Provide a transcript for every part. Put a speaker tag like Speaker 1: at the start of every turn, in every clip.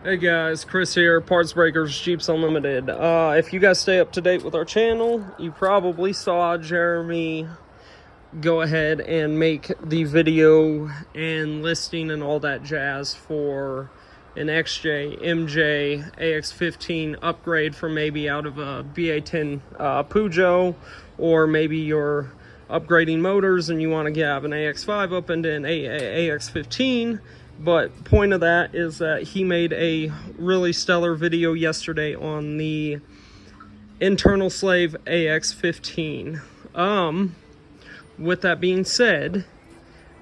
Speaker 1: Hey guys, Chris here, Parts Breakers, Jeeps Unlimited. If you guys stay up to date with our channel, you probably saw Jeremy go ahead and make the video and listing and all that jazz for an XJ, MJ, AX15 upgrade from maybe out of a BA-10 Peugeot, or maybe you're upgrading motors and you want to have an AX5 up into an AX15. But point of that is that he made a really stellar video yesterday on the internal slave AX15. With that being said,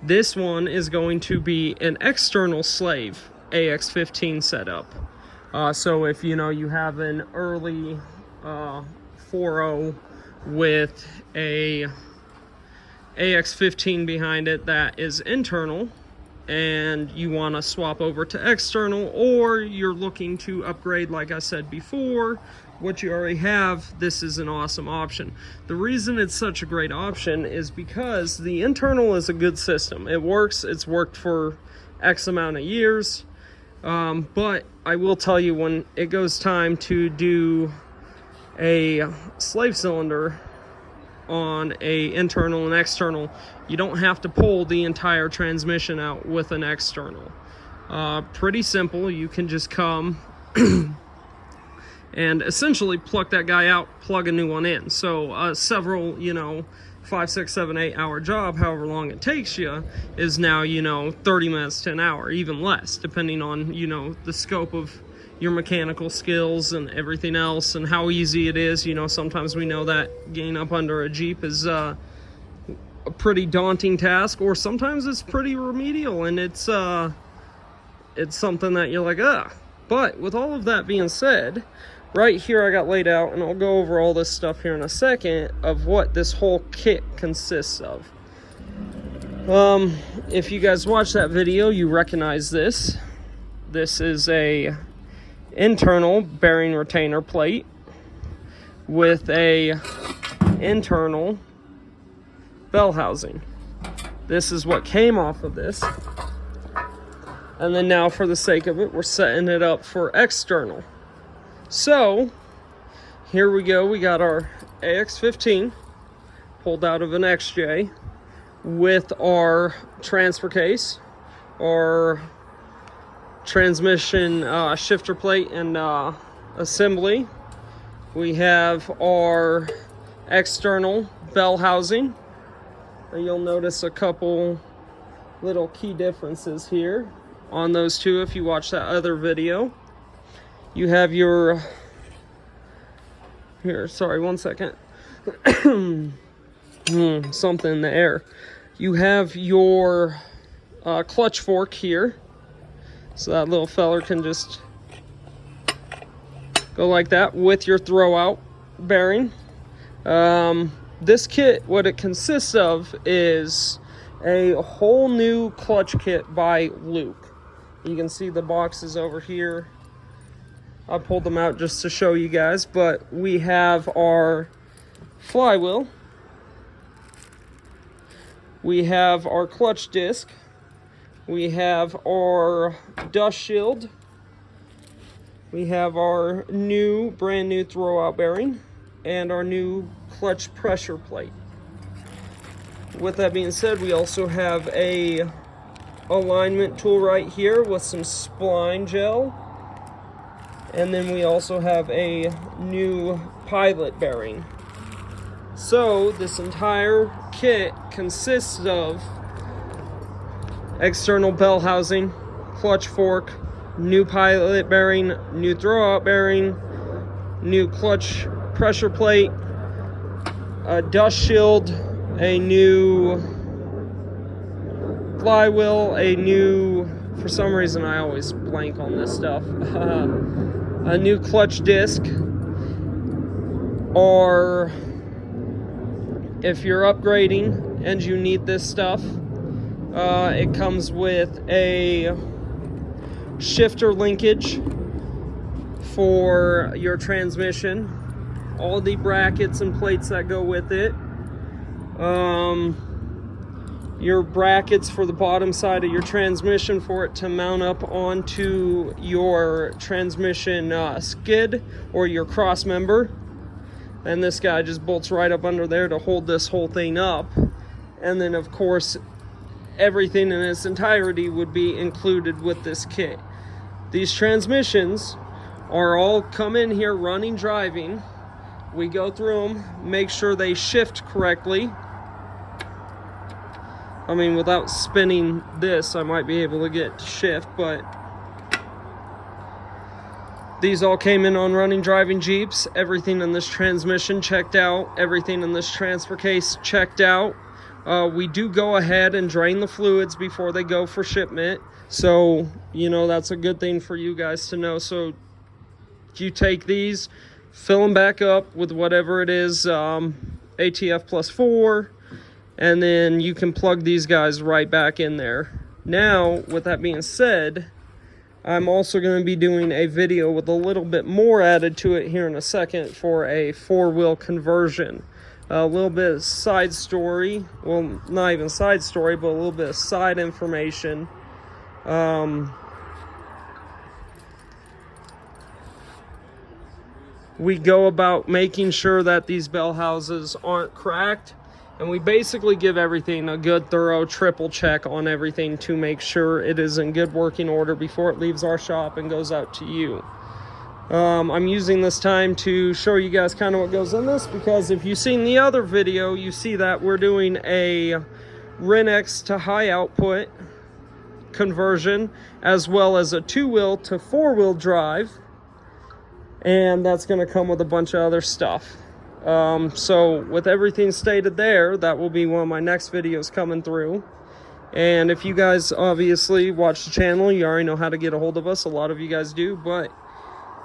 Speaker 1: this one is going to be an external slave AX15 setup. So if you have an early 4.0 with a AX15 behind it that is internal, and you want to swap over to external, or you're looking to upgrade, like I said before, what you already have, this is an awesome option. The reason it's such a great option is because the internal is a good system. It works, it's worked for X amount of years, but I will tell you, when it goes time to do a slave cylinder on a internal and external, you don't have to pull the entire transmission out with an external. Pretty simple. You can just come and essentially pluck that guy out, plug a new one in. So several 5, 6, 7, 8 hour job, however long it takes you, is now 30 minutes to an hour, even less, depending on the scope of your mechanical skills and everything else, and how easy it is. Sometimes we know that getting up under a Jeep is a pretty daunting task, or sometimes it's pretty remedial and it's something that you're like, ugh. But with all of that being said, right here I got laid out, and I'll go over all this stuff here in a second, of what this whole kit consists of. If you guys watch that video, you recognize this. This is a internal bearing retainer plate with a internal bell housing. This is what came off of this, and then now, for the sake of it, we're setting it up for external. So here we go. We got our AX15 pulled out of an XJ with our transfer case, our transmission shifter plate and assembly. We have our external bell housing. You'll notice a couple little key differences here on those two if you watch that other video. You have your, here, sorry, one second. Something in the air. You have your clutch fork here, so that little feller can just go like that with your throwout bearing. This kit, what it consists of is a whole new clutch kit by Luke. You can see the boxes over here. I pulled them out just to show you guys, but we have our flywheel. We have our clutch disc. We have our dust shield. We have our brand new throwout bearing, and our new clutch pressure plate. With that being said, we also have a alignment tool right here with some spline gel, and then we also have a new pilot bearing. So this entire kit consists of external bell housing, clutch fork, new pilot bearing, new throwout bearing, new clutch pressure plate, a dust shield, a new flywheel, a new, for some reason I always blank on this stuff, a new clutch disc, or if you're upgrading and you need this stuff, it comes with a shifter linkage for your transmission, all the brackets and plates that go with it. your brackets for the bottom side of your transmission for it to mount up onto your transmission skid or your cross member. And this guy just bolts right up under there to hold this whole thing up. And then of course everything in its entirety would be included with this kit. These transmissions are all come in here running, driving. We go through them, make sure they shift correctly. I mean, without spinning this, I might be able to get shift, but these all came in on running, driving Jeeps. Everything in this transmission checked out. Everything in this transfer case checked out. We do go ahead and drain the fluids before they go for shipment. So, you know, that's a good thing for you guys to know. So you take these, fill them back up with whatever it is, ATF plus 4, and then you can plug these guys right back in there. Now, with that being said, I'm also going to be doing a video with a little bit more added to it here in a second for a 4-wheel conversion. A little bit of side story, well, not even side story, but a little bit of side information. We go about making sure that these bell houses aren't cracked, and we basically give everything a good thorough triple check on everything to make sure it is in good working order before it leaves our shop and goes out to you. I'm using this time to show you guys kind of what goes in this, because if you've seen the other video, you see that we're doing a Renex to high output conversion, as well as a 2-wheel to 4-wheel drive, and that's going to come with a bunch of other stuff. So with everything stated there, that will be one of my next videos coming through. And if you guys obviously watch the channel, you already know how to get a hold of us. A lot of you guys do, but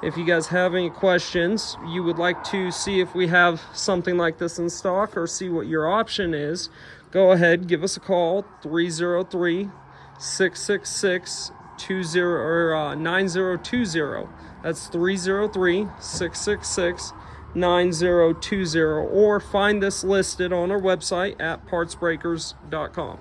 Speaker 1: if you guys have any questions, you would like to see if we have something like this in stock or see what your option is, go ahead, give us a call, 303-666-9020. That's 303-666-9020, or find this listed on our website at partsbreakers.com.